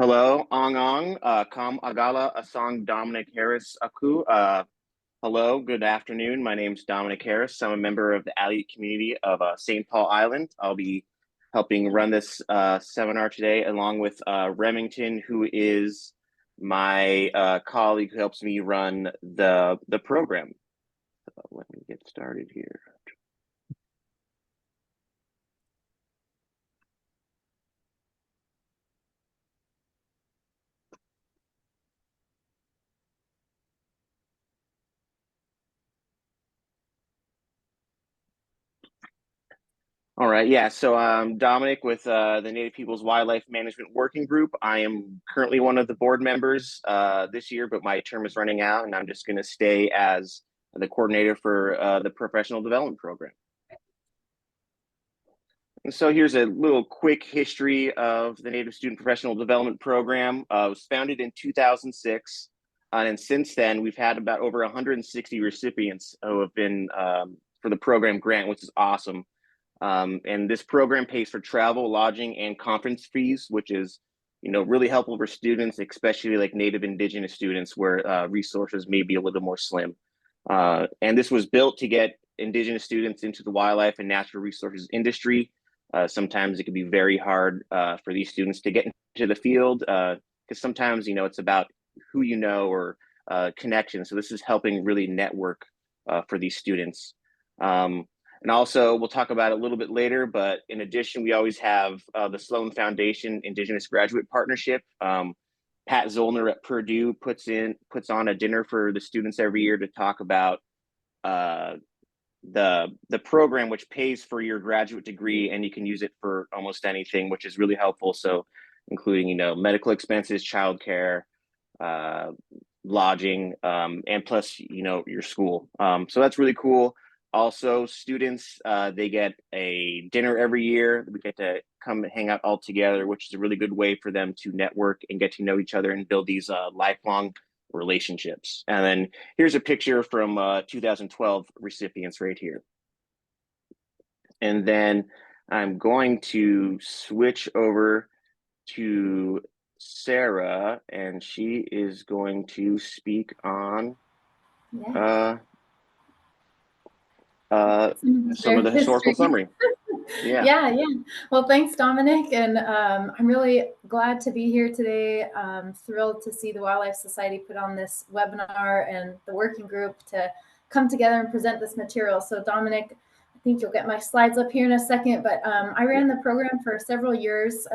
Hello, Ong Ong, Kam Agala Asang Dominic Harris Aku. Hello, good afternoon. My name is Dominic Harris. I'm a member of the Aleut community of St. Paul Island. I'll be helping run this seminar today, along with Remington, who is my colleague who helps me run the program. So let me get started here. All right, yeah. So Dominic with the Native Peoples Wildlife Management Working Group. I am currently one of the board members this year, but my term is running out, and I'm just going to stay as the coordinator for the professional development program. And so here's a little quick history of the Native Student Professional Development Program. It was founded in 2006, and since then we've had about over 160 recipients who have been for the program grant, which is awesome. And this program pays for travel, lodging, and conference fees, which is, really helpful for students, especially like Native Indigenous students where resources may be a little more slim. And this was built to get Indigenous students into the wildlife and natural resources industry. Sometimes it can be very hard for these students to get into the field because sometimes, it's about who you know or connection. So this is helping really network for these students. And also, we'll talk about it a little bit later, but in addition, we always have the Sloan Foundation Indigenous Graduate Partnership. Pat Zollner at Purdue puts on a dinner for the students every year to talk about the program, which pays for your graduate degree, and you can use it for almost anything, which is really helpful. So, including medical expenses, childcare, lodging, and plus your school. So that's really cool. Also, students, they get a dinner every year. We get to come hang out all together, which is a really good way for them to network and get to know each other and build these lifelong relationships. And then here's a picture from 2012 recipients right here. And then I'm going to switch over to Sarah, and she is going to speak on some of the historical summary. Yeah. Well, thanks, Dominic. And I'm really glad to be here today. I'm thrilled to see the Wildlife Society put on this webinar and the working group to come together and present this material. So Dominic, I think you'll get my slides up here in a second, but I ran the program for several years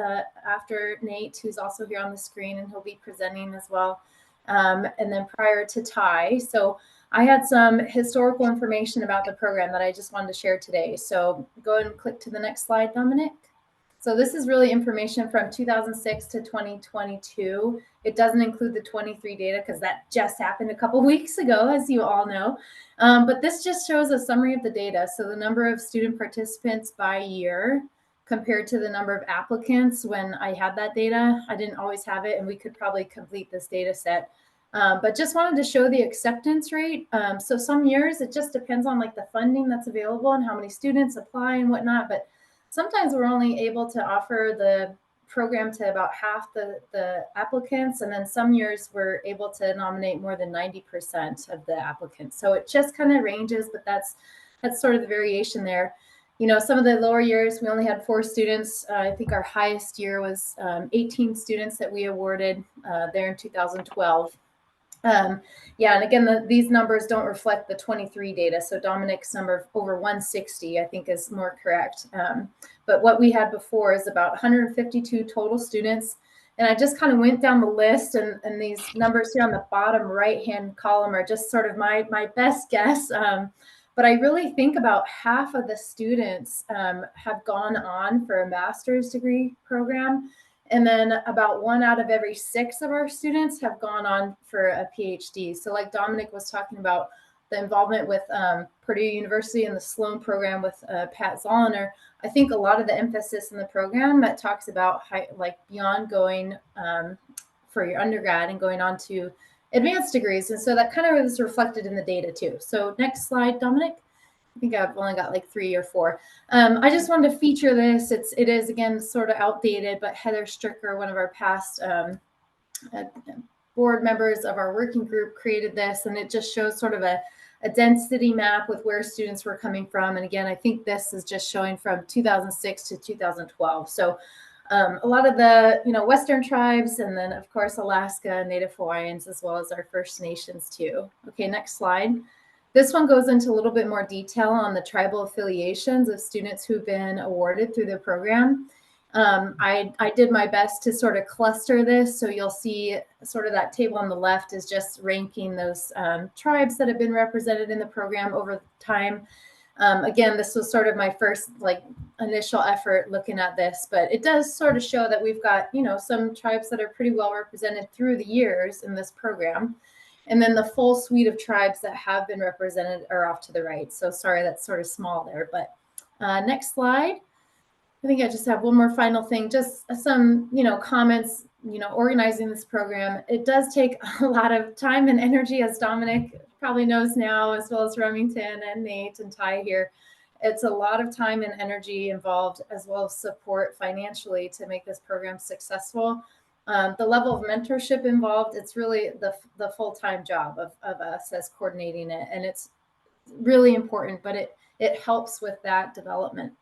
after Nate, who's also here on the screen, and he'll be presenting as well. And then prior to Ty. So I had some historical information about the program that I just wanted to share today. So go ahead and click to the next slide, Dominic. So this is really information from 2006 to 2022. It doesn't include the 23 data because that just happened a couple weeks ago, as you all know. But this just shows a summary of the data. So the number of student participants by year compared to the number of applicants when I had that data. I didn't always have it, and we could probably complete this data set. But just wanted to show the acceptance rate. So some years it just depends on like the funding that's available and how many students apply and whatnot. But sometimes we're only able to offer the program to about half the applicants. And then some years we're able to nominate more than 90% of the applicants. So it just kind of ranges, but that's sort of the variation there. Some of the lower years, we only had 4 students. I think our highest year was 18 students that we awarded there in 2012. And again, these numbers don't reflect the 23 data. So Dominic's number of over 160, I think, is more correct. But what we had before is about 152 total students. And I just kind of went down the list, and these numbers here on the bottom right-hand column are just sort of my best guess. But I really think about half of the students have gone on for a master's degree program. And then about 1 out of every 6 of our students have gone on for a PhD. So like Dominic was talking about the involvement with Purdue University and the Sloan program with Pat Zollner, I think a lot of the emphasis in the program that talks about beyond going for your undergrad and going on to advanced degrees. And so that kind of is reflected in the data too. So next slide, Dominic. I think I've only got like 3 or 4. I just wanted to feature this. It is again sort of outdated, but Heather Stricker, one of our past uh, board members of our working group, created this, and it just shows sort of a density map with where students were coming from. And again, I think this is just showing from 2006 to 2012. So a lot of the Western tribes, and then of course Alaska, Native Hawaiians, as well as our First Nations too. Okay, next slide. This one goes into a little bit more detail on the tribal affiliations of students who've been awarded through the program. I did my best to sort of cluster this. So you'll see sort of that table on the left is just ranking those tribes that have been represented in the program over time. Again, this was sort of my first initial effort looking at this, but it does sort of show that we've got, some tribes that are pretty well represented through the years in this program. And then the full suite of tribes that have been represented are off to the right. So sorry, that's sort of small there, but next slide. I think I just have one more final thing, just some, comments, organizing this program. It does take a lot of time and energy, as Dominic probably knows now, as well as Remington and Nate and Ty here. It's a lot of time and energy involved, as well as support financially to make this program successful. The level of mentorship involved, it's really the full-time job of us as coordinating it. And it's really important, but it helps with that development.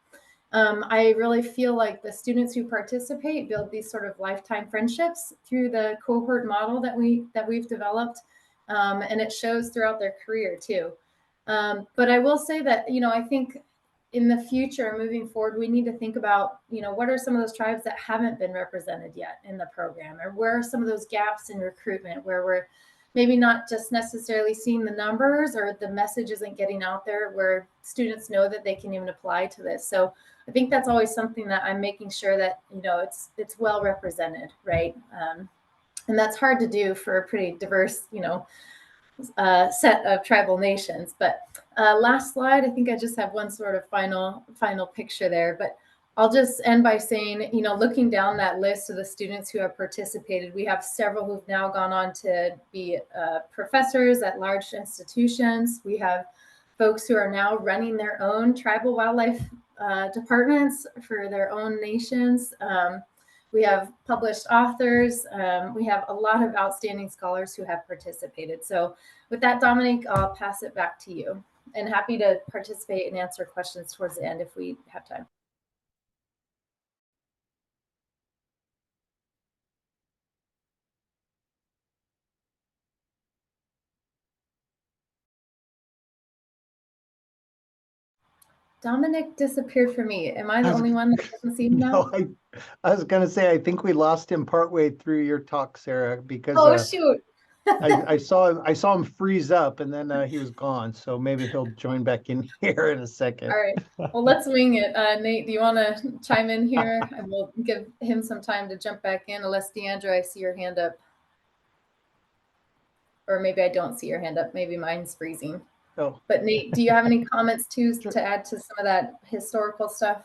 I really feel like the students who participate build these sort of lifetime friendships through the cohort model that we've developed, and it shows throughout their career too. But I will say that I think in the future, moving forward, we need to think about what are some of those tribes that haven't been represented yet in the program, or where are some of those gaps in recruitment where we're maybe not just necessarily seeing the numbers, or the message isn't getting out there where students know that they can even apply to this. So I think that's always something that I'm making sure that it's well represented, right? And that's hard to do for a pretty diverse set of tribal nations. But last slide, I think I just have one sort of final picture there, but I'll just end by saying, looking down that list of the students who have participated, we have several who've now gone on to be professors at large institutions. We have folks who are now running their own tribal wildlife departments for their own nations. We have published authors. We have a lot of outstanding scholars who have participated. So with that, Dominic, I'll pass it back to you, and happy to participate and answer questions towards the end if we have time. Dominic disappeared for me. Am I the only one that doesn't see him now? No, I was going to say, I think we lost him partway through your talk, Sarah, because shoot. I saw him freeze up, and then he was gone. So maybe he'll join back in here in a second. All right. Well, let's wing it. Nate, do you want to chime in here? And we'll give him some time to jump back in, unless Deandra, I see your hand up. Or maybe I don't see your hand up. Maybe mine's freezing. Oh. But Nate, do you have any comments to add to some of that historical stuff?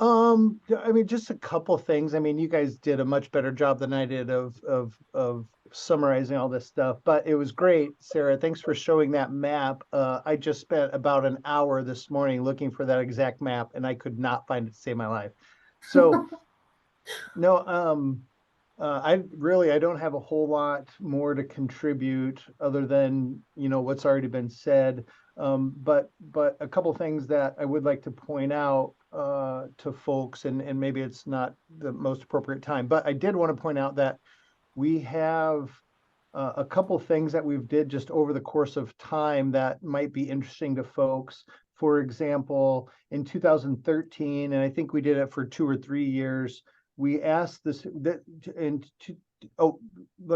I mean, just a couple things. I mean, you guys did a much better job than I did of summarizing all this stuff, but it was great, Sarah. Thanks for showing that map. I just spent about an hour this morning looking for that exact map, and I could not find it to save my life. So, no, I don't have a whole lot more to contribute other than what's already been said. But a couple things that I would like to point out to folks, and maybe it's not the most appropriate time, but I did want to point out that we have a couple things that we've did just over the course of time that might be interesting to folks. For example, in 2013, and I think we did it for 2 or 3 years, we asked this, let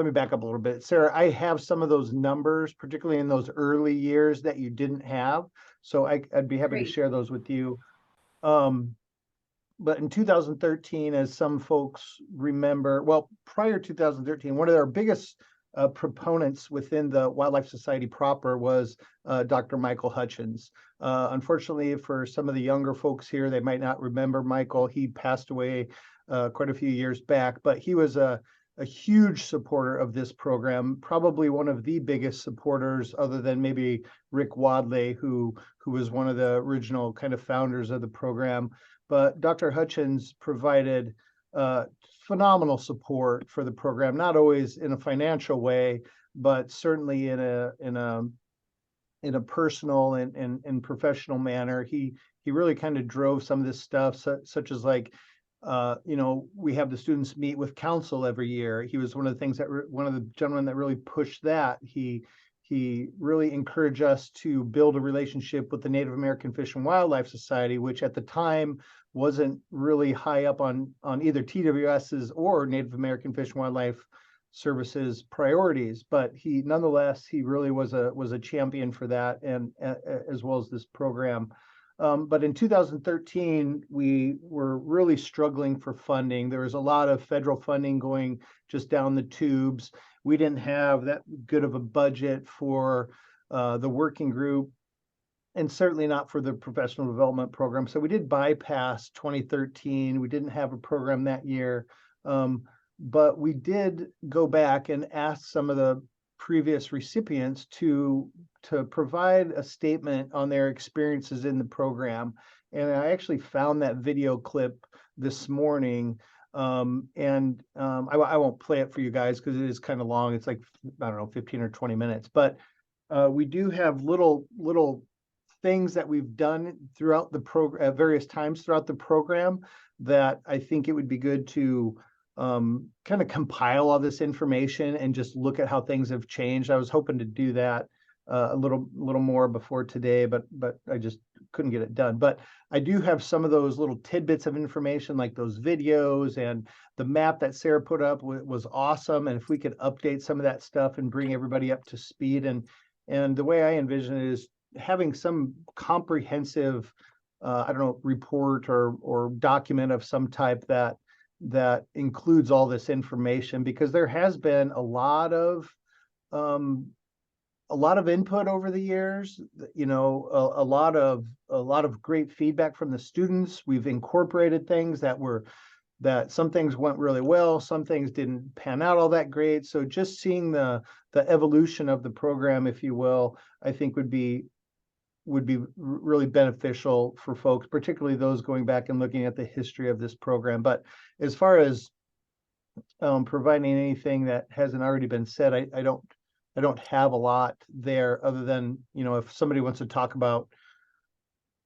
me back up a little bit. Sarah, I have some of those numbers, particularly in those early years that you didn't have. So I'd be happy to share those with you. But in 2013, as some folks remember, well, prior to 2013, one of our biggest proponents within the Wildlife Society proper was Dr. Michael Hutchins. Unfortunately, for some of the younger folks here, they might not remember Michael. He passed away quite a few years back, but he was a a huge supporter of this program, probably one of the biggest supporters, other than maybe Rick Wadley, who was one of the original kind of founders of the program. But Dr. Hutchins provided phenomenal support for the program, not always in a financial way, but certainly in a personal and professional manner. He really kind of drove some of this stuff, such as like, we have the students meet with council every year. He was one of the gentlemen that really pushed that. He really encouraged us to build a relationship with the Native American Fish and Wildlife Society, which at the time wasn't really high up on either TWS's or Native American Fish and Wildlife Services priorities, but he really was a champion for that, and as well as this program. But in 2013, we were really struggling for funding. There was a lot of federal funding going just down the tubes. We didn't have that good of a budget for the working group, and certainly not for the professional development program. So we did bypass 2013. We didn't have a program that year. But we did go back and ask some of the previous recipients to provide a statement on their experiences in the program. And I actually found that video clip this morning. I won't play it for you guys because it is kind of long. It's like, I don't know, 15 or 20 minutes. But we do have little things that we've done throughout the program at various times throughout the program that I think it would be good to kind of compile all this information and just look at how things have changed. I was hoping to do that a little more before today, but I just couldn't get it done. But I do have some of those little tidbits of information, like those videos, and the map that Sarah put up was awesome. And if we could update some of that stuff and bring everybody up to speed, and the way I envision it is having some comprehensive, I don't know, report or document of some type that includes all this information, because there has been a lot of input over the years, a lot of great feedback from the students. We've incorporated things that some things went really well, some things didn't pan out all that great. So just seeing the evolution of the program, if you will, I think would be really beneficial for folks, particularly those going back and looking at the history of this program. But as far as providing anything that hasn't already been said, I don't have a lot there, other than, if somebody wants to talk about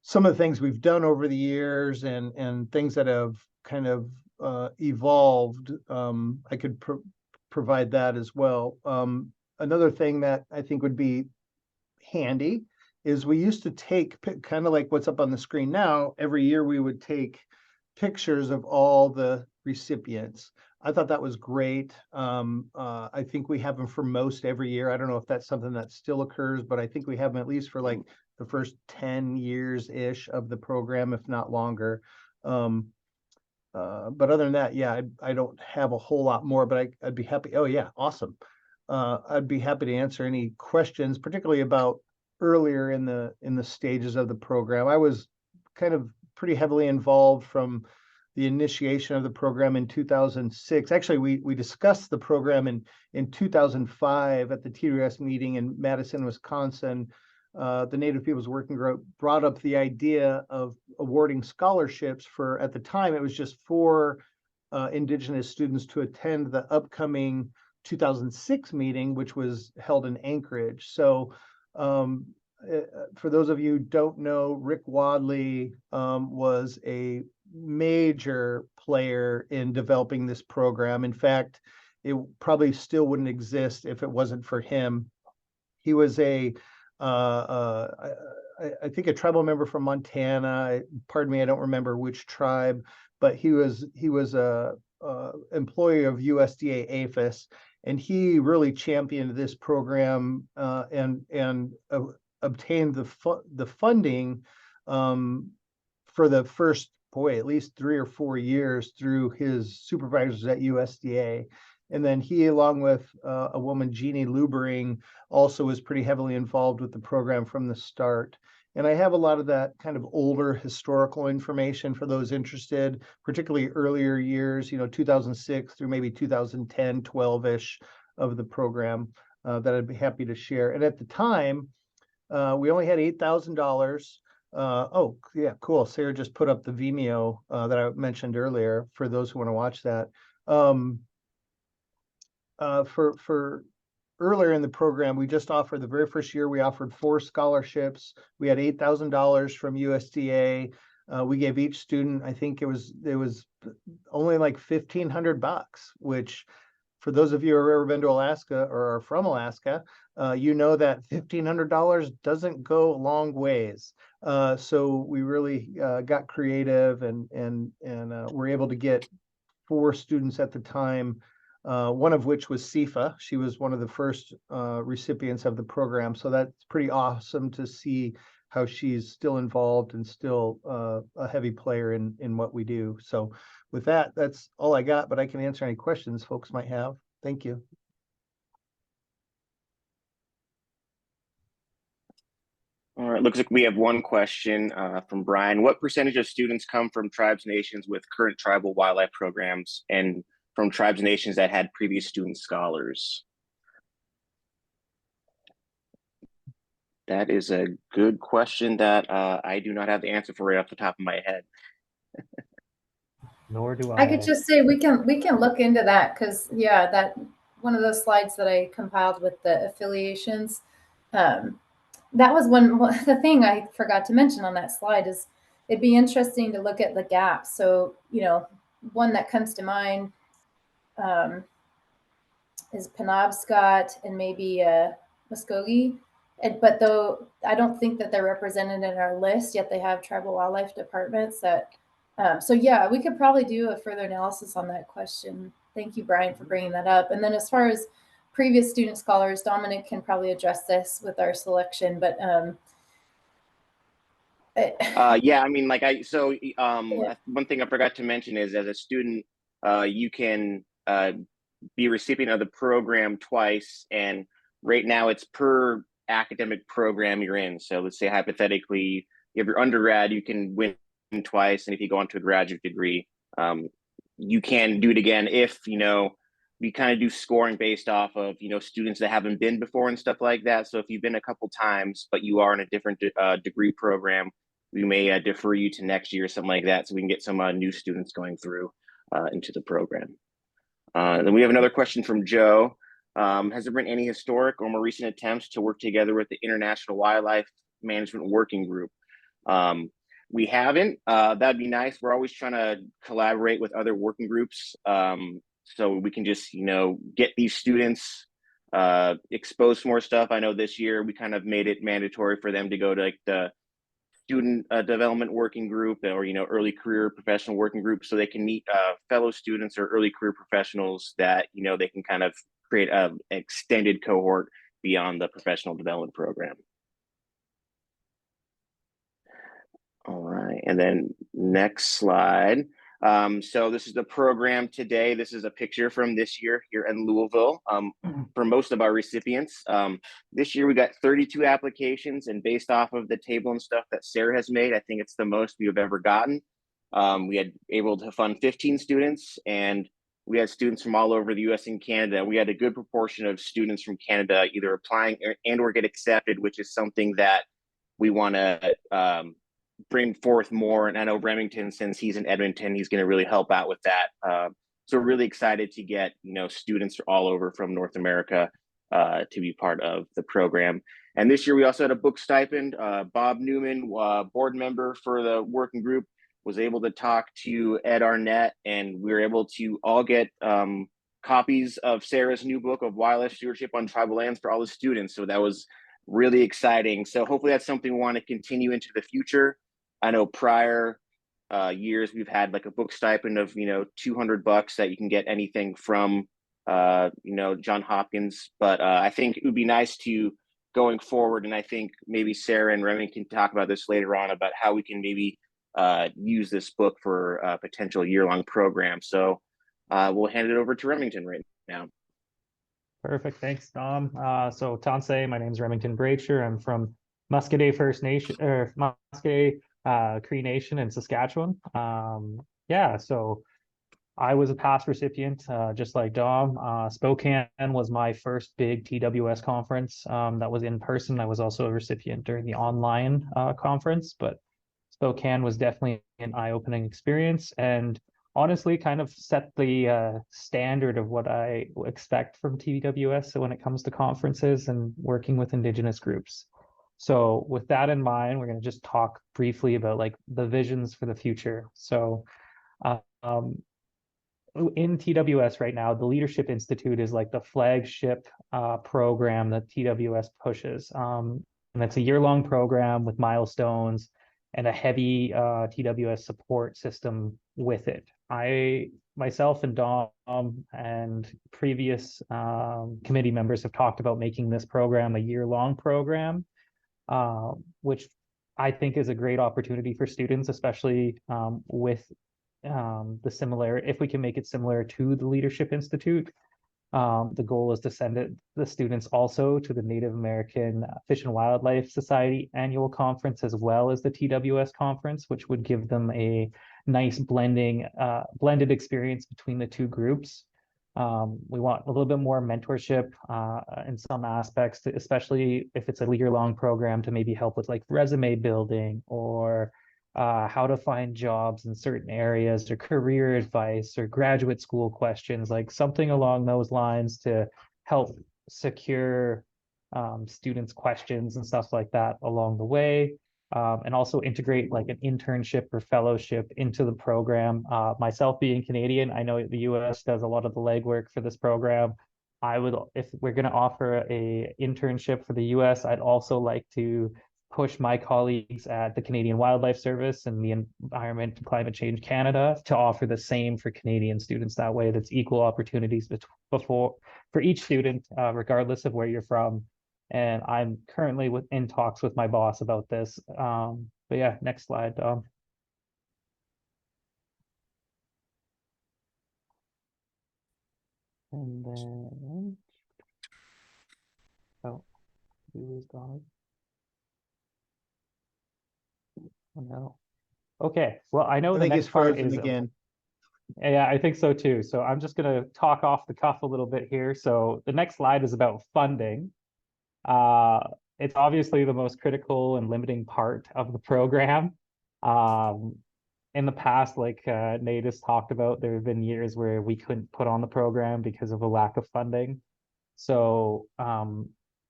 some of the things we've done over the years and things that have kind of evolved, I could provide that as well. Another thing that I think would be handy is we used to take, kind of like what's up on the screen now, every year we would take pictures of all the recipients. I thought that was great. I think we have them for most every year. I don't know if that's something that still occurs, but I think we have them at least for like the first 10 years-ish of the program, if not longer. But other than that, yeah, I don't have a whole lot more, but I'd be happy. Oh yeah, awesome. I'd be happy to answer any questions, particularly about earlier in the stages of the program. I was kind of pretty heavily involved from the initiation of the program in 2006. Actually, we discussed the program in 2005 at the TWS meeting in Madison, Wisconsin. The Native Peoples Working Group brought up the idea of awarding scholarships for, at the time, it was just 4 Indigenous students to attend the upcoming 2006 meeting, which was held in Anchorage. So for those of you who don't know, Rick Wadley was a major player in developing this program. In fact, it probably still wouldn't exist if it wasn't for him. He was I think a tribal member from Montana. Pardon me, I don't remember which tribe, but he was a employee of USDA APHIS, and he really championed this program and obtained the funding for the first, at least 3 or 4 years through his supervisors at USDA. And then he, along with a woman, Jeannie Lubering, also was pretty heavily involved with the program from the start. And I have a lot of that kind of older historical information for those interested, particularly earlier years, 2006 through maybe 2010, 12-ish of the program that I'd be happy to share. And at the time, we only had $8,000. Oh, yeah, cool. Sarah just put up the Vimeo that I mentioned earlier for those who want to watch that. For earlier in the program, we just offered the very first year, we offered 4 scholarships. We had $8,000 from USDA. We gave each student, I think it was only like $1,500, which for those of you who have ever been to Alaska or are from Alaska, you know that $1,500 doesn't go a long ways. So we really got creative and were able to get 4 students at the time, one of which was Sifa. She was one of the first recipients of the program. So that's pretty awesome to see how she's still involved and still a heavy player in what we do. So with that, that's all I got, but I can answer any questions folks might have. Thank you. All right, looks like we have one question from Brian. What percentage of students come from tribes and nations with current tribal wildlife programs and from tribes and nations that had previous student scholars? That is a good question that I do not have the answer for right off the top of my head. Nor do I. I could just say we can look into that, because yeah, that one of those slides that I compiled with the affiliations, that was the thing I forgot to mention on that slide is it'd be interesting to look at the gaps. So one that comes to mind is Penobscot and maybe Muskogee. But though I don't think that they're represented in our list, yet they have tribal wildlife departments that. So yeah, we could probably do a further analysis on that question. Thank you, Brian, for bringing that up. And then as far as previous student scholars, Dominic can probably address this with our selection, but yeah, I mean, one thing I forgot to mention is as a student, you can be a recipient of the program twice, and right now it's per academic program you're in. So let's say hypothetically, if you're undergrad, you can win twice, and if you go on to a graduate degree, you can do it again if we kind of do scoring based off of students that haven't been before and stuff like that. So if you've been a couple times but you are in a different degree program, we may defer you to next year or something like that, so we can get some new students going through into the program. Then we have another question from Joe. Has there been any historic or more recent attempts to work together with the International Wildlife Management Working Group? We haven't. That'd be nice. We're always trying to collaborate with other working groups, so we can just get these students exposed to more stuff. I know this year we kind of made it mandatory for them to go to like the student development working group or early career professional working group, so they can meet fellow students or early career professionals that they can kind of create an extended cohort beyond the professional development program. All right, and then next slide. So this is the program today. This is a picture from this year here in Louisville for most of our recipients. This year we got 32 applications, and based off of the table and stuff that Sarah has made, I think it's the most we've ever gotten. We had able to fund 15 students, and we had students from all over the US and Canada. We had a good proportion of students from Canada either applying or get accepted, which is something that we want to bring forth more. And I know Remington, since he's in Edmonton, he's going to really help out with that. So we're really excited to get students all over from North America to be part of the program. And this year we also had a book stipend. Bob Newman, board member for the working group, was able to talk to Ed Arnett, and we were able to all get copies of Sarah's new book of Wildlife Stewardship on Tribal Lands for all the students. So that was really exciting. So hopefully that's something we want to continue into the future. I know prior years we've had like a book stipend of $200 that you can get anything from John Hopkins, but I think it would be nice to going forward, and I think maybe Sarah and Remy can talk about this later on about how we can maybe use this book for a potential year-long program. So we'll hand it over to Remington right now. Perfect. Thanks, Dom. So Tansei, my name is Remington Bracher. I'm from Muscoda First Nation or Muscoda Cree Nation in Saskatchewan. Yeah, so I was a past recipient, just like Dom. Spokane was my first big TWS conference that was in person. I was also a recipient during the online conference, but Spokane was definitely an eye-opening experience and honestly kind of set the standard of what I expect from TWS. So when it comes to conferences and working with Indigenous groups. So with that in mind, we're going to just talk briefly about like the visions for the future. So um, in TWS right now, the Leadership Institute is like the flagship program that TWS pushes. And it's a year-long program with milestones and a heavy TWS support system with it. Myself and Dom and previous committee members have talked about making this program a year-long program, which I think is a great opportunity for students, especially with if we can make it similar to the Leadership Institute. The goal is to send the students also to the Native American Fish and Wildlife Society annual conference, as well as the TWS conference, which would give them a nice blended experience between the two groups. We want a little bit more mentorship in some aspects, especially if it's a year-long program, to maybe help with like resume building or how to find jobs in certain areas, or career advice or graduate school questions, like something along those lines to help secure students' questions and stuff like that along the way. And also integrate like an internship or fellowship into the program. Myself being Canadian, I know the US does a lot of the legwork for this program. If we're going to offer a internship for the US, I'd also like to push my colleagues at the Canadian Wildlife Service and the Environment and Climate Change Canada to offer the same for Canadian students. That way, that's equal opportunities for each student, regardless of where you're from. And I'm currently in talks with my boss about this. But yeah, next slide, Dom. And then, oh, we lose Dom. Oh no. Okay, well, I know I the think he's next part frozen is again. Yeah, I think so too. So I'm just going to talk off the cuff a little bit here. So the next slide is about funding. Uh, it's obviously the most critical and limiting part of the program. In the past, like Nate has talked about, there have been years where we couldn't put on the program because of a lack of funding. So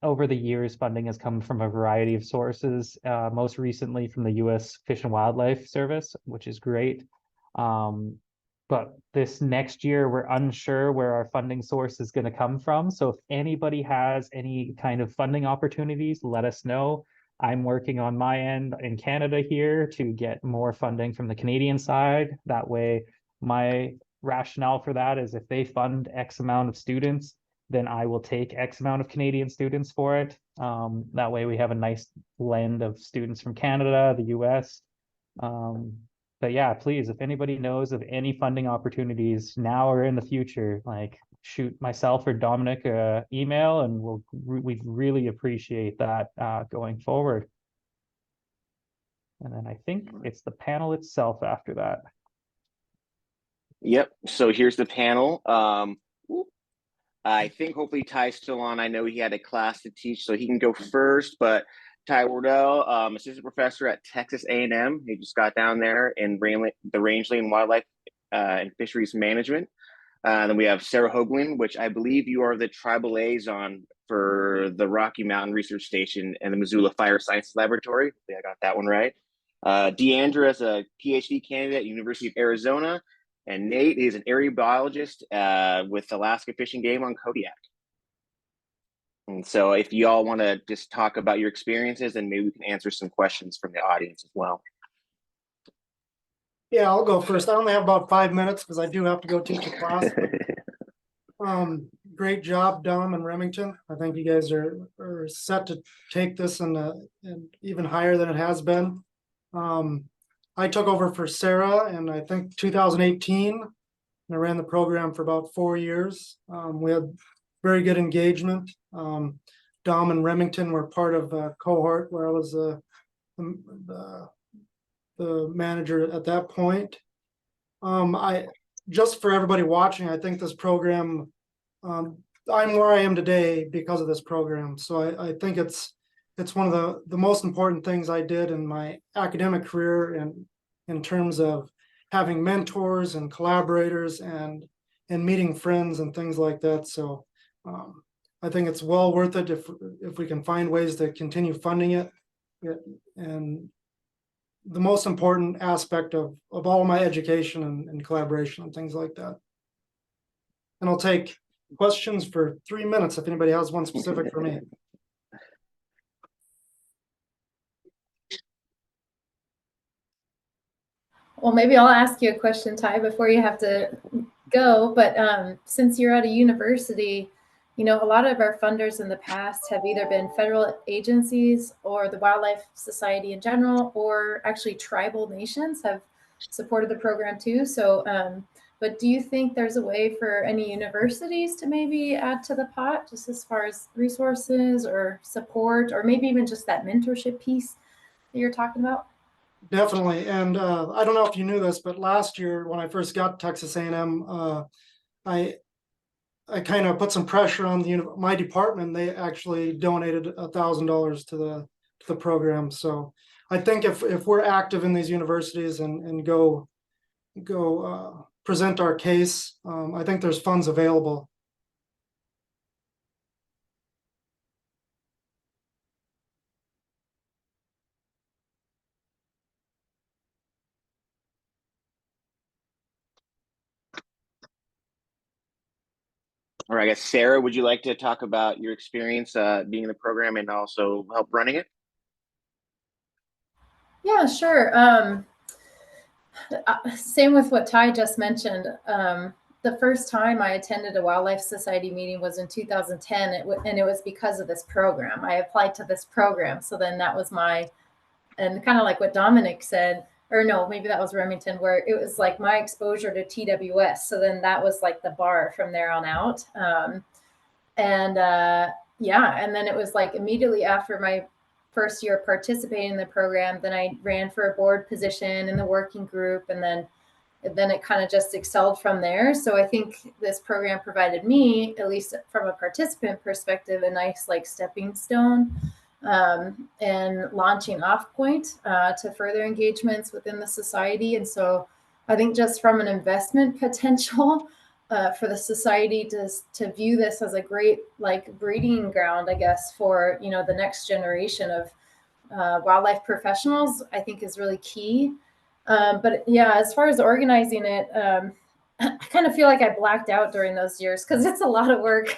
over the years, funding has come from a variety of sources, most recently from the US Fish and Wildlife Service, which is great. But this next year, we're unsure where our funding source is going to come from. So if anybody has any kind of funding opportunities, let us know. I'm working on my end in Canada here to get more funding from the Canadian side. That way, my rationale for that is if they fund X amount of students, then I will take X amount of Canadian students for it. That way we have a nice blend of students from Canada, the US. But yeah, please, if anybody knows of any funding opportunities now or in the future, like shoot myself or Dominic an email, and we'd really appreciate that going forward. And then I think it's the panel itself after that. Yep. So here's the panel. I think hopefully Ty's still on. I know he had a class to teach, so he can go first. But Ty Wardell, assistant professor at Texas A&M. He just got down there in the Rangeland Wildlife and Fisheries Management. Then we have Sarah Hoagland, which I believe you are the tribal liaison for the Rocky Mountain Research Station and the Missoula Fire Sciences Laboratory. I got that one right. Deandra is a PhD candidate at University of Arizona. And Nate is an area biologist with Alaska Fish and Game on Kodiak. And so if you all want to just talk about your experiences, then maybe we can answer some questions from the audience as well. Yeah, I'll go first. I only have about 5 minutes because I do have to go teach a class. Great job, Dom and Remington. I think you guys are set to take this and even higher than it has been. I took over for Sarah in I think 2018, and I ran the program for about 4 years. We had very good engagement. Dom and Remington were part of a cohort where I was the manager at that point. I just for everybody watching, I think this program, I'm where I am today because of this program. So I think it's one of the most important things I did in my academic career, and in terms of having mentors and collaborators and meeting friends and things like that. So I think it's well worth it if we can find ways to continue funding it. And the most important aspect of all my education and collaboration and things like that. And I'll take questions for 3 minutes if anybody has one specific for me. Well, maybe I'll ask you a question, Ty, before you have to go. But since you're at a university, you know, a lot of our funders in the past have either been federal agencies or the Wildlife Society in general, or actually tribal nations have supported the program too. So, but do you think there's a way for any universities to maybe add to the pot, just as far as resources or support, or maybe even just that mentorship piece that you're talking about? Definitely. And I don't know if you knew this, but last year when I first got to Texas A&M, I kind of put some pressure on my department. They actually donated $1,000 to the program. So I think if we're active in these universities and go present our case, I think there's funds available. All right, I guess, Sarah, would you like to talk about your experience being in the program and also help running it? Yeah, sure. Same with what Ty just mentioned. The first time I attended a Wildlife Society meeting was in 2010, and it was because of this program. I applied to this program. So then that was and kind of like what Dominic said, or no, maybe that was Remington, where it was like my exposure to TWS. So then that was like the bar from there on out. Yeah, and then it was like immediately after my first year participating in the program, then I ran for a board position in the working group, and then it kind of just excelled from there. So I think this program provided me, at least from a participant perspective, a nice like stepping stone and launching off point to further engagements within the society. And so I think just from an investment potential, for the society to view this as a great like breeding ground, I guess, for the next generation of wildlife professionals, I think is really key. But yeah, as far as organizing it, I kind of feel like I blacked out during those years because it's a lot of work.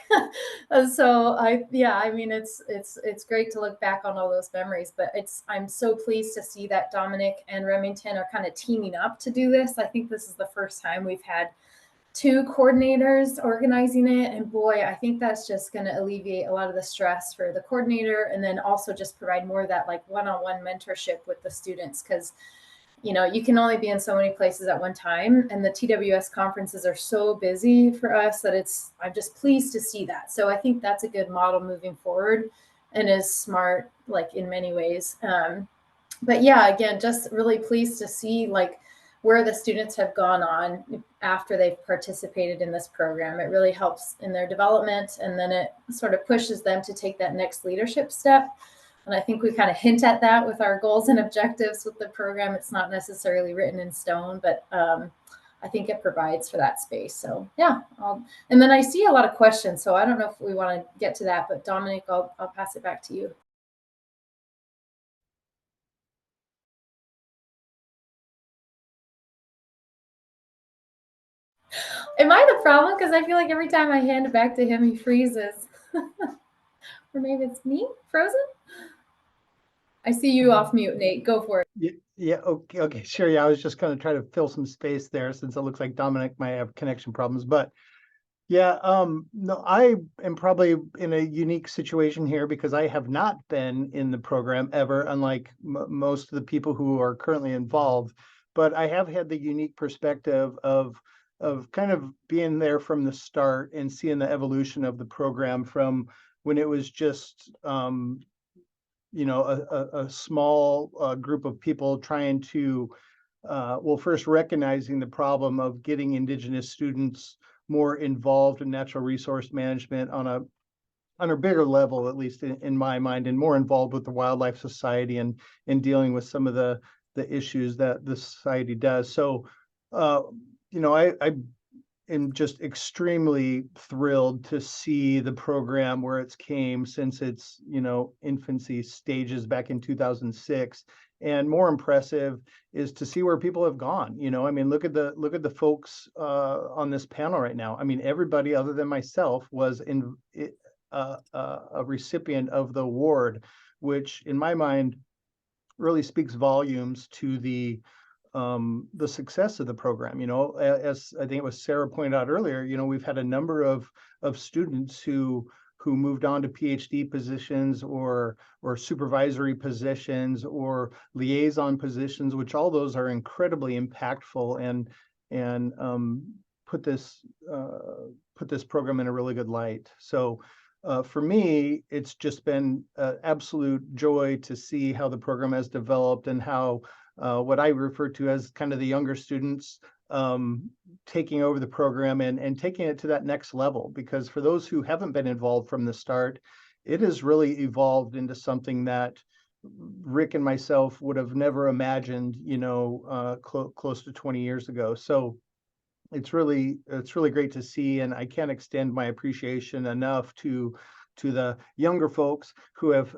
So I mean, it's great to look back on all those memories, but I'm so pleased to see that Dominic and Remington are kind of teaming up to do this. I think this is the first time we've had 2 coordinators organizing it. And boy, I think that's just going to alleviate a lot of the stress for the coordinator, and then also just provide more of that like one-on-one mentorship with the students. Because, you can only be in so many places at one time. And the TWS conferences are so busy for us that I'm just pleased to see that. So I think that's a good model moving forward and is smart, like in many ways. But yeah, again, just really pleased to see like where the students have gone on after they've participated in this program. It really helps in their development, and then it sort of pushes them to take that next leadership step. And I think we kind of hint at that with our goals and objectives with the program. It's not necessarily written in stone, but I think it provides for that space. So yeah, and then I see a lot of questions, so I don't know if we want to get to that, but Dominic, I'll pass it back to you. Am I the problem? Because I feel like every time I hand it back to him, he freezes. Or maybe it's me frozen? I see you off mute, Nate. Go for it. Yeah. Okay. Sure. Yeah. I was just going to try to fill some space there since it looks like Dominic might have connection problems, but yeah, no, I am probably in a unique situation here because I have not been in the program ever, unlike most of the people who are currently involved. But I have had the unique perspective of kind of being there from the start and seeing the evolution of the program from when it was just you know, a small group of people trying to well, first recognizing the problem of getting Indigenous students more involved in natural resource management on a bigger level, at least in my mind, and more involved with the Wildlife Society and in dealing with some of the issues that the society does. So, you know, I am just extremely thrilled to see the program where it's came since its, you know, infancy stages back in 2006. And more impressive is to see where people have gone. You know, I mean, look at the folks on this panel right now. I mean, everybody other than myself was a recipient of the award, which in my mind really speaks volumes to the success of the program. You know, as I think it was Sarah pointed out earlier, you know, we've had a number of students who moved on to PhD positions or supervisory positions or liaison positions, which all those are incredibly impactful and put this program in a really good light. So for me, it's just been an absolute joy to see how the program has developed and how what I refer to as kind of the younger students taking over the program and taking it to that next level. Because for those who haven't been involved from the start, it has really evolved into something that Rick and myself would have never imagined, you know, close to 20 years ago. So it's really great to see, and I can't extend my appreciation enough to the younger folks who have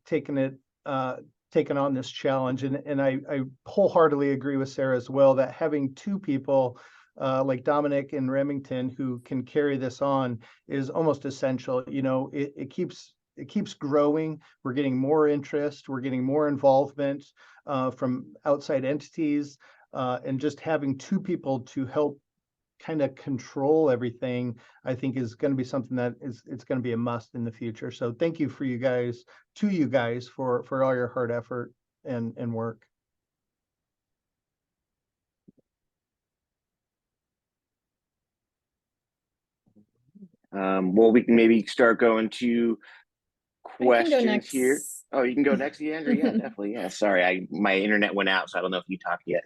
taken on this challenge. And I wholeheartedly agree with Sarah as well that having two people like Dominic and Remington who can carry this on is almost essential. You know, it keeps growing. We're getting more interest. We're getting more involvement from outside entities, and just having two people to help kind of control everything, I think is going to be something that it's going to be a must in the future. So thank you for to you guys for all your hard effort and work. Well, we can maybe start going to questions here. Next. Oh, you can go next, Deandra? Yeah, definitely. Yeah, sorry, my internet went out, so I don't know if you talked yet.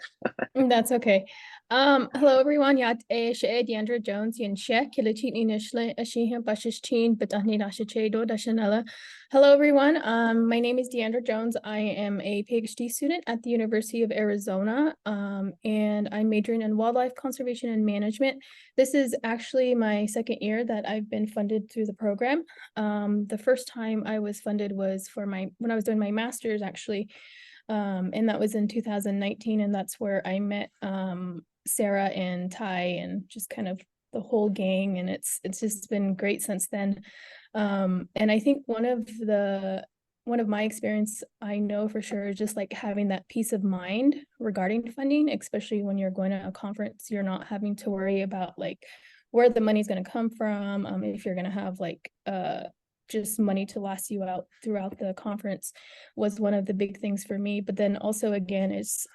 That's okay. Hello everyone. Yat Deandra Jones yin shek kilitini nishle ashiha bashishtin batahni dashichedo dashanella. Hello everyone. My name is Deandra Jones. I am a PhD student at the University of Arizona, and I'm majoring in wildlife conservation and management. This is actually my second year that I've been funded through the program. The first time I was funded was when I was doing my master's actually. And that was in 2019, and that's where I met Sarah and Ty and just kind of the whole gang, and it's just been great since then. And I think one of my experience I know for sure is just like having that peace of mind regarding funding, especially when you're going to a conference. You're not having to worry about like where the money's going to come from, if you're going to have like just money to last you out throughout the conference was one of the big things for me. But then also again is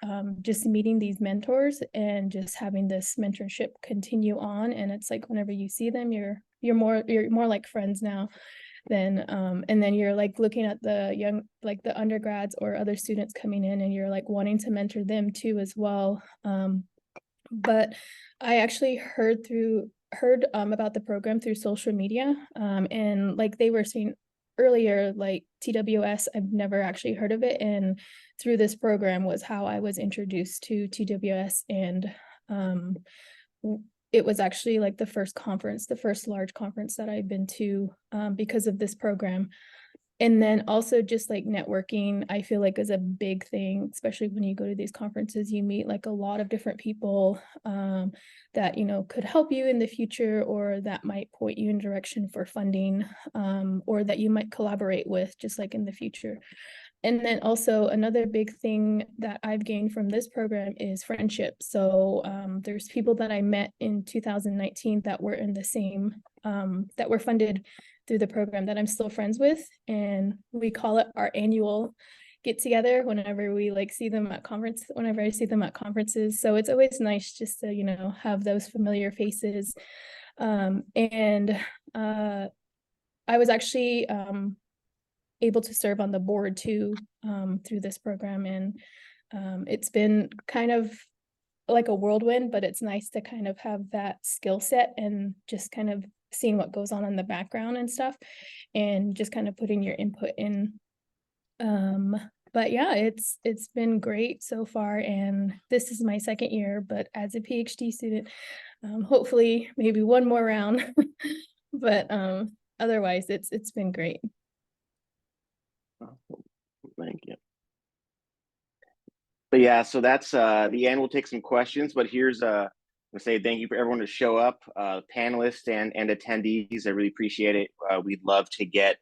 just meeting these mentors and just having this mentorship continue on. And it's like whenever you see them, you're more like friends now than and then you're like looking at the young, like the undergrads or other students coming in, and you're like wanting to mentor them too as well. But I actually heard about the program through social media, and like they were saying earlier, like TWS, I've never actually heard of it, and through this program was how I was introduced to TWS. And it was actually like the first large conference that I've been to because of this program. And then also just like networking, I feel like is a big thing, especially when you go to these conferences, you meet like a lot of different people that, you know, could help you in the future, or that might point you in direction for funding, or that you might collaborate with just like in the future. And then also another big thing that I've gained from this program is friendship. So there's people that I met in 2019 that were in the same, that were funded through the program that I'm still friends with. And we call it our annual get together whenever we like see them at whenever I see them at conferences. So it's always nice just to, you know, have those familiar faces. I was actually able to serve on the board too through this program, and it's been kind of like a whirlwind, but it's nice to kind of have that skill set and just kind of seeing what goes on in the background and stuff, and just kind of putting your input in. But yeah, it's been great so far, and this is my second year, but as a PhD student, hopefully maybe one more round. But otherwise it's been great. Thank you. But yeah, so that's the end. We'll take some questions, but here's I say thank you for everyone to show up, panelists and attendees. I really appreciate it. We'd love to get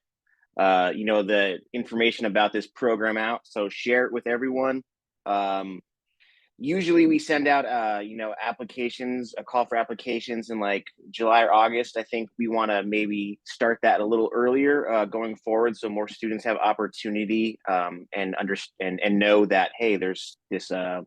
the information about this program out, so share it with everyone. Usually we send out applications, a call for applications in like July or August. I think we want to maybe start that a little earlier going forward, so more students have opportunity and understand and know that, hey, there's this a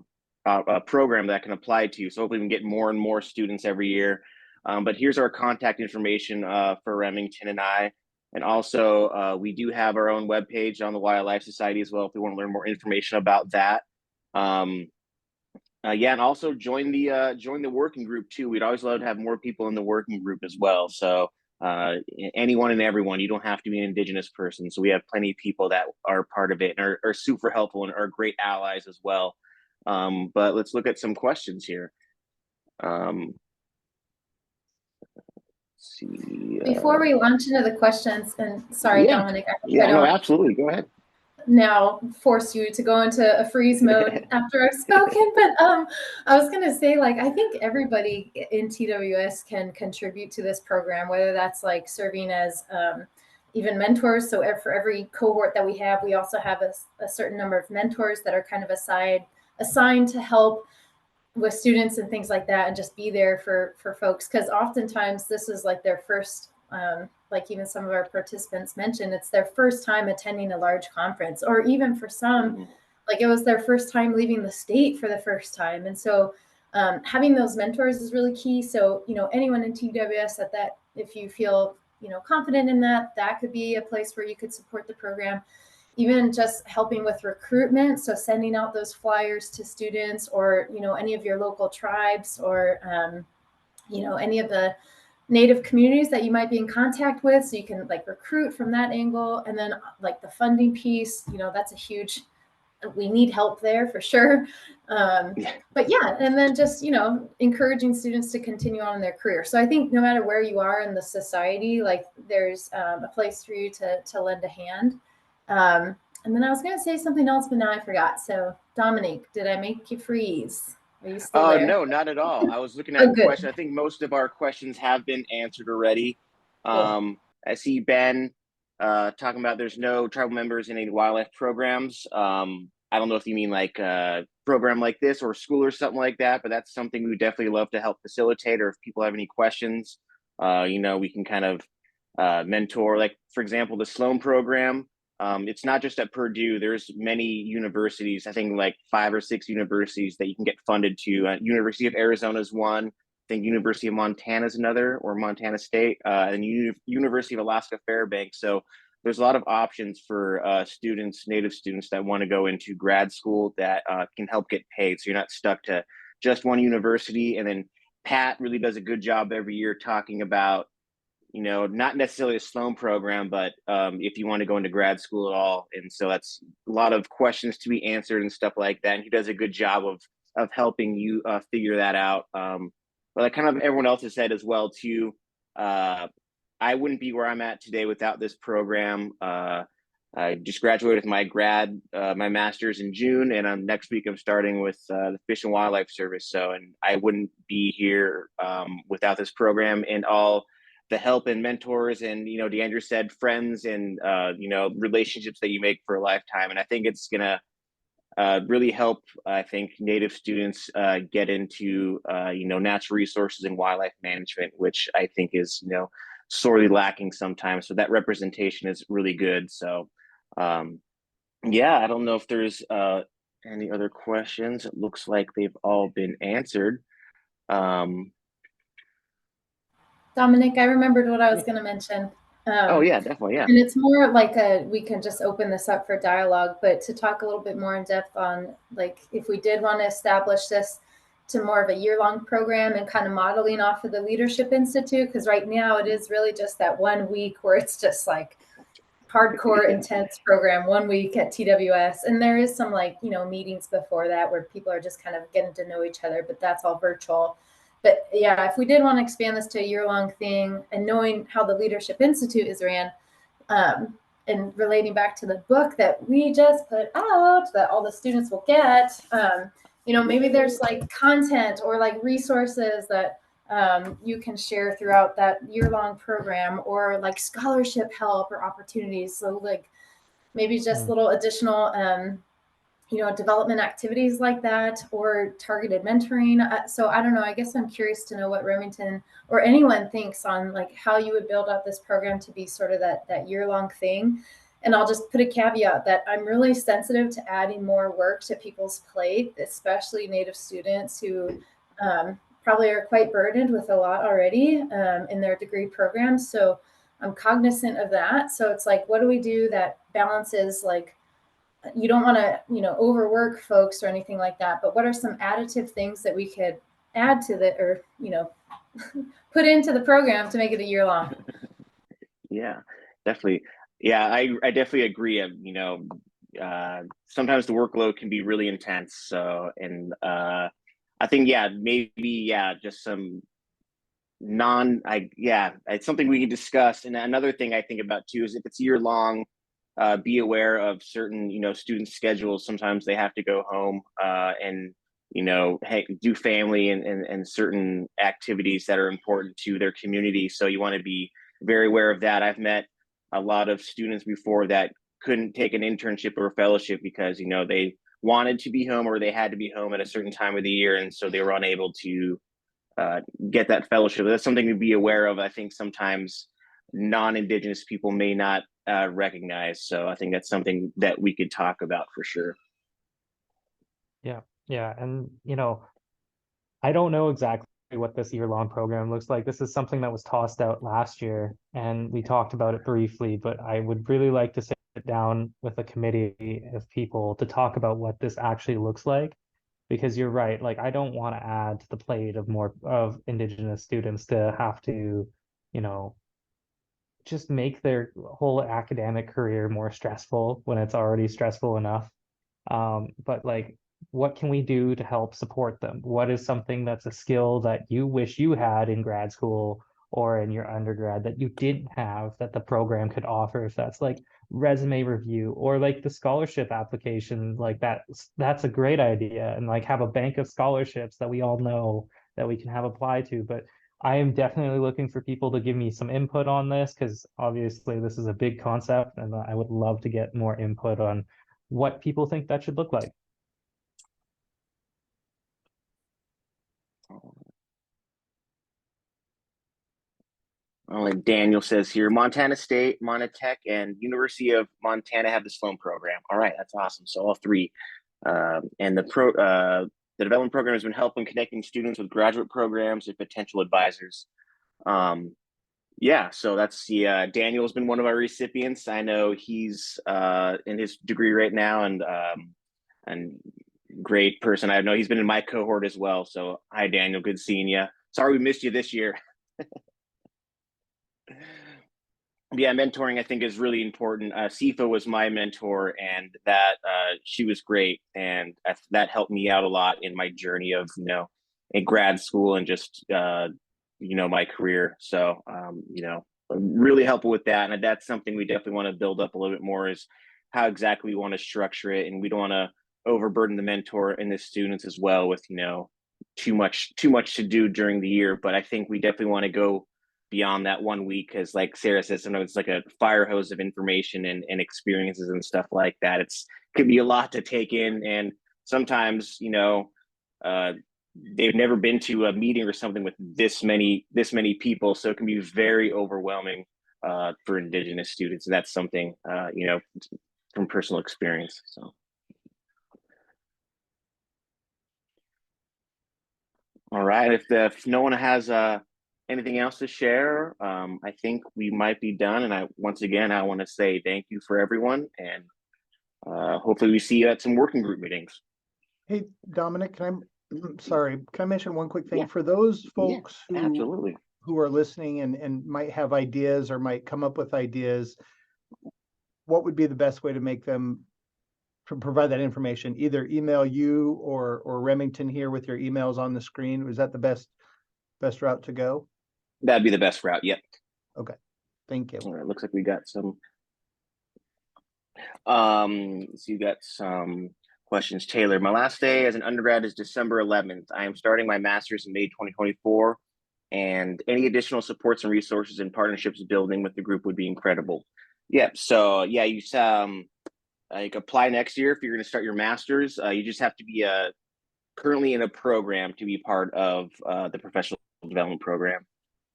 program that can apply to. So hopefully we can get more and more students every year. But here's our contact information for Remington and I. And also we do have our own webpage on the Wildlife Society as well if we want to learn more information about that. Yeah, and also join the working group too. We'd always love to have more people in the working group as well. So anyone and everyone, you don't have to be an Indigenous person. So we have plenty of people that are part of it and are super helpful and are great allies as well. But let's look at some questions here. Let's see. Before we launch into the questions, and sorry, yeah. Dominic, Yeah, no, absolutely. Go ahead. Now force you to go into a freeze mode after I've spoken, but I was gonna say, like, I think everybody in TWS can contribute to this program, whether that's like serving as even mentors. So for every cohort that we have, we also have a certain number of mentors that are kind of assigned to help with students and things like that, and just be there for folks, because oftentimes this is like their first like even some of our participants mentioned, it's their first time attending a large conference, or even for some, like it was their first time leaving the state for the first time. And so having those mentors is really key. So, anyone in TWS that if you feel, confident in that could be a place where you could support the program. Even just helping with recruitment, so sending out those flyers to students, or any of your local tribes, or any of the Native communities that you might be in contact with, so you can like recruit from that angle. And then like the funding piece, that's a huge, we need help there for sure. But yeah, and then just encouraging students to continue on in their career. So I think no matter where you are in the society, like there's a place for you to lend a hand. And then I was going to say something else, but now I forgot. So Dominic, did I make you freeze? Are you still there? No, not at all. I was looking at the question. I think most of our questions have been answered already. Cool. I see Ben talking about there's no tribal members in any wildlife programs. I don't know if you mean like a program like this or school or something like that, but that's something we would definitely love to help facilitate. Or if people have any questions, we can kind of mentor. Like, for example, the Sloan program. It's not just at Purdue. There's many universities, I think like 5 or 6 universities that you can get funded to. University of Arizona is one. I think University of Montana is another, or Montana State, and University of Alaska Fairbanks. So there's a lot of options for students, Native students that want to go into grad school that can help get paid. So you're not stuck to just one university. And then Pat really does a good job every year talking about, not necessarily a Sloan program, but if you want to go into grad school at all. And so that's a lot of questions to be answered and stuff like that. And he does a good job of helping you figure that out. But like kind of everyone else has said as well too, I wouldn't be where I'm at today without this program. I just graduated with my master's in June, and next week I'm starting with the Fish and Wildlife Service. So, and I wouldn't be here without this program and all the help and mentors and, DeAndre said, friends and, relationships that you make for a lifetime. And I think it's going to really help, I think, Native students get into, natural resources and wildlife management, which I think is, sorely lacking sometimes. So that representation is really good. So, yeah, I don't know if there's any other questions. It looks like they've all been answered. Dominic, I remembered what I was going to mention. Oh yeah, definitely. Yeah. And it's more like we can just open this up for dialogue, but to talk a little bit more in depth on like if we did want to establish this to more of a year-long program and kind of modeling off of the Leadership Institute, because right now it is really just that 1 week where it's just like hardcore intense program 1 week at TWS. And there is some like, meetings before that where people are just kind of getting to know each other, but that's all virtual. But yeah, if we did want to expand this to a year-long thing and knowing how the Leadership Institute is ran, and relating back to the book that we just put out that all the students will get, maybe there's like content or like resources that you can share throughout that year-long program, or like scholarship help or opportunities. So like maybe just little additional development activities like that, or targeted mentoring. So I don't know, I guess I'm curious to know what Remington or anyone thinks on like how you would build out this program to be sort of that year-long thing. And I'll just put a caveat that I'm really sensitive to adding more work to people's plate, especially Native students who probably are quite burdened with a lot already in their degree programs. So I'm cognizant of that. So it's like, what do we do that balances, like, you don't want to, overwork folks or anything like that, but what are some additive things that we could add to the, or, put into the program to make it a year long? Yeah, definitely. Yeah, I definitely agree. Sometimes the workload can be really intense. So, and I think, yeah, maybe, yeah, just some it's something we can discuss. And another thing I think about too is if it's year long, be aware of certain, student schedules. Sometimes they have to go home and, do family and certain activities that are important to their community. So you want to be very aware of that. I've met a lot of students before that couldn't take an internship or a fellowship because, they wanted to be home or they had to be home at a certain time of the year. And so they were unable to get that fellowship. That's something to be aware of. I think sometimes non-Indigenous people may not recognize. So I think that's something that we could talk about for sure. Yeah. And, I don't know exactly what this year-long program looks like. This is something that was tossed out last year and we talked about it briefly, but I would really like to sit down with a committee of people to talk about what this actually looks like. Because you're right, like I don't want to add to the plate of more of Indigenous students to have to, just make their whole academic career more stressful when it's already stressful enough. But like, what can we do to help support them? What is something that's a skill that you wish you had in grad school or in your undergrad that you didn't have that the program could offer? If that's like resume review or like the scholarship application, like that's a great idea. And like have a bank of scholarships that we all know that we can have apply to. But I am definitely looking for people to give me some input on this because obviously this is a big concept and I would love to get more input on what people think that should look like. Like Daniel says here, Montana State, Monotech, and University of Montana have the Sloan program. All right, that's awesome. So all three. And the development program has been helping connecting students with graduate programs and potential advisors. So that's Daniel's been one of our recipients. I know he's in his degree right now, and great person. I know he's been in my cohort as well. So hi, Daniel. Good seeing you. Sorry we missed you this year. Yeah, mentoring I think is really important. Sifa was my mentor, and that she was great, and that helped me out a lot in my journey of in grad school and just my career. So really helpful with that, and that's something we definitely want to build up a little bit more is how exactly we want to structure it, and we don't want to overburden the mentor and the students as well with too much to do during the year. But I think we definitely want to go beyond that 1 week because like Sarah says, sometimes it's like a fire hose of information and experiences and stuff like that. Could be a lot to take in, and sometimes they've never been to a meeting or something with this many people, so it can be very overwhelming for Indigenous students, and that's something from personal experience. So all right, if no one has anything else to share, I think we might be done. And once again, I want to say thank you for everyone, and hopefully we see you at some working group meetings. Hey, Dominic, sorry, can I mention one quick thing? Yeah. For those folks Absolutely. who are listening and might have ideas or might come up with ideas, what would be the best way to make them provide that information? Either email you or Remington here with your emails on the screen. Was that the best route to go? That'd be the best route. Yep. Okay. Thank you. All right. Looks like we got some. So you got some questions. Taylor, my last day as an undergrad is December 11th. I am starting my master's in May 2024, and any additional supports and resources and partnerships building with the group would be incredible. Yep. So yeah, you can apply next year if you're going to start your master's. You just have to be currently in a program to be part of the professional development program.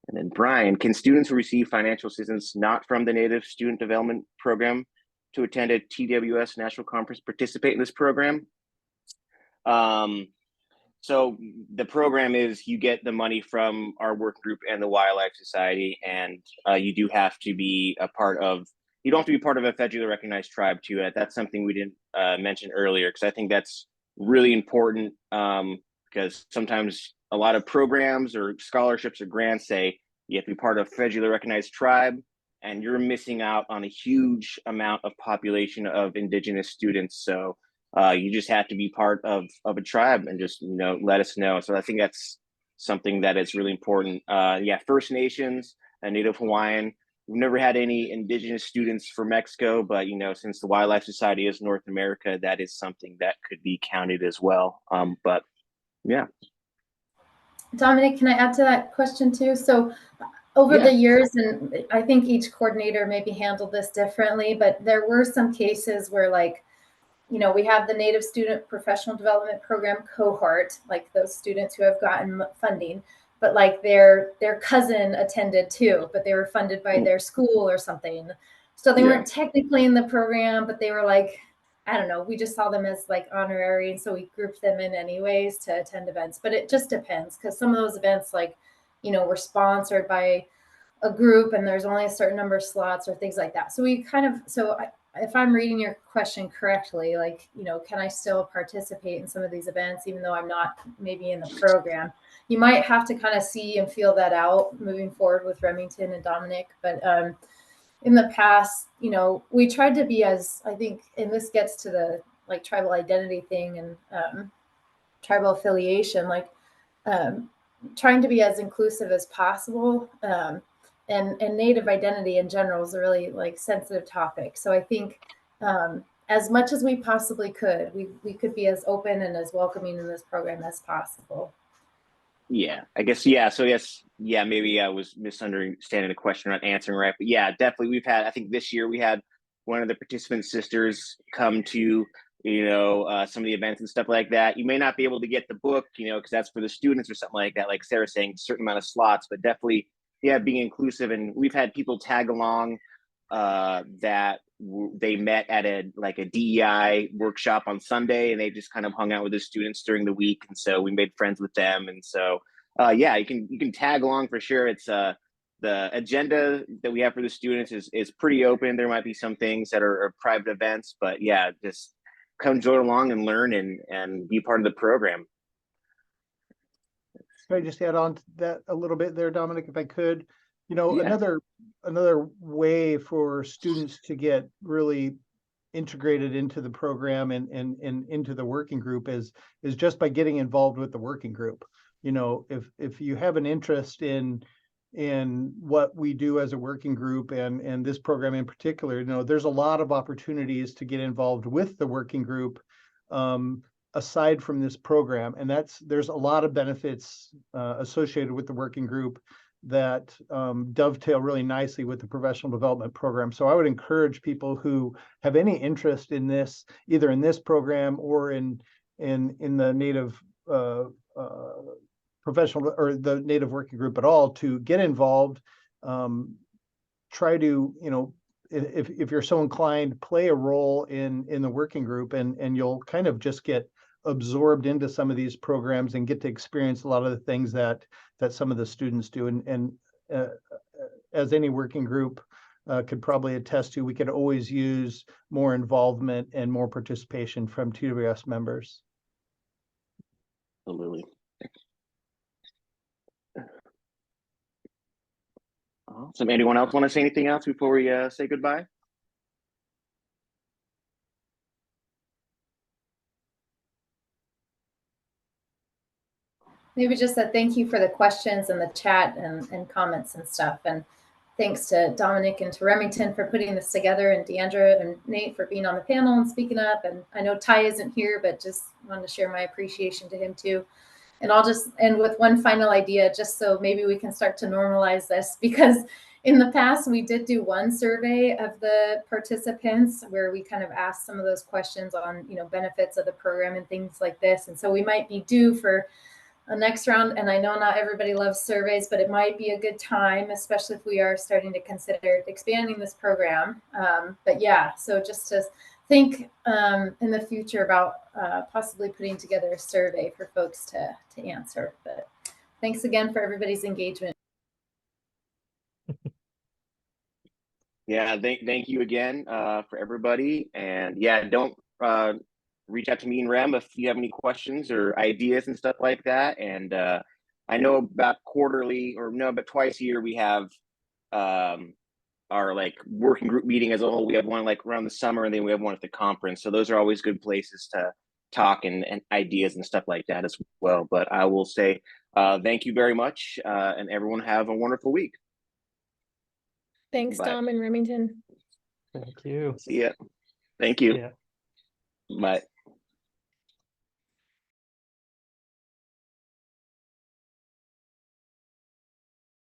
And then Brian, can students who receive financial assistance not from the Native Student Development Program to attend a TWS National Conference participate in this program? So the program is you get the money from our work group and the Wildlife Society, and you do have to be you don't have to be part of a federally recognized tribe too. That's something we didn't mention earlier, because I think that's really important, because sometimes a lot of programs or scholarships or grants say you have to be part of a federally recognized tribe, and you're missing out on a huge amount of population of Indigenous students. So you just have to be part of a tribe and just, let us know. So I think that's something that is really important. First Nations, Native Hawaiian. We've never had any Indigenous students for Mexico, but since the Wildlife Society is North America, that is something that could be counted as well. But yeah. Dominic, can I add to that question too? So over the years, and I think each coordinator maybe handled this differently, but there were some cases where we have the Native Student Professional Development Program cohort, like those students who have gotten funding, but their cousin attended too, but they were funded by their school or something. So they weren't technically in the program, but they were I don't know, we just saw them as honorary. And so we grouped them in anyways to attend events, but it just depends, because some of those events were sponsored by a group and there's only a certain number of slots or things like that. So if I'm reading your question correctly, can I still participate in some of these events, even though I'm not maybe in the program? You might have to kind of see and feel that out moving forward with Remington and Dominic. But in the past, we tried to be I think, and this gets to the tribal identity thing and tribal affiliation, trying to be as inclusive as possible. And Native identity in general is a really sensitive topic. So I think as much as we possibly could, we could be as open and as welcoming in this program as possible. Yeah, I guess, yeah. So yes, yeah, maybe I was misunderstanding the question, not answering right. But yeah, definitely I think this year we had one of the participant sisters come to, some of the events and stuff like that. You may not be able to get the book, because that's for the students or something like that. Like Sarah saying, a certain amount of slots, but definitely, being inclusive. And we've had people tag along that they met at a DEI workshop on Sunday, and they just kind of hung out with the students during the week, and so we made friends with them. And so you can tag along for sure. It's the agenda that we have for the students is pretty open. There might be some things that are private events, but just come join along and learn and be part of the program. Can I just add on to that a little bit there, Dominic, if I could? Another way for students to get really integrated into the program and into the working group is just by getting involved with the working group. If you have an interest in what we do as a working group and this program in particular, there's a lot of opportunities to get involved with the working group aside from this program, and there's a lot of benefits associated with the working group that dovetail really nicely with the professional development program. So I would encourage people who have any interest in this, either in this program or in the Native professional or the Native working group at all, to get involved. Try to, if you're so inclined, play a role in the working group, and you'll kind of just get absorbed into some of these programs and get to experience a lot of the things that some of the students do. And as any working group could probably attest to, we could always use more involvement and more participation from TWS members. Absolutely. Awesome. Anyone else want to say anything else before we say goodbye? Maybe just a thank you for the questions and the chat and comments and stuff. And thanks to Dominic and to Remington for putting this together, and Deandra and Nate for being on the panel and speaking up. And I know Ty isn't here, but just wanted to share my appreciation to him too. And I'll just end with one final idea, just so maybe we can start to normalize this, because in the past we did do one survey of the participants where we kind of asked some of those questions on, you know, benefits of the program and things like this. And so we might be due for a next round. And I know not everybody loves surveys, but it might be a good time, especially if we are starting to consider expanding this program. But yeah, so just to think in the future about possibly putting together a survey for folks to answer. But thanks again for everybody's engagement. Yeah, thank you again for everybody. And yeah, don't reach out to me and Rem if you have any questions or ideas and stuff like that. And I know about quarterly, or no, but twice a year we have our like working group meeting as a whole. We have one like around the summer, and then we have one at the conference. So those are always good places to talk and ideas and stuff like that as well. But I will say thank you very much, and everyone have a wonderful week. Thanks, Bye. Dom and Remington. Thank you. See ya. Thank you. Yeah. Bye.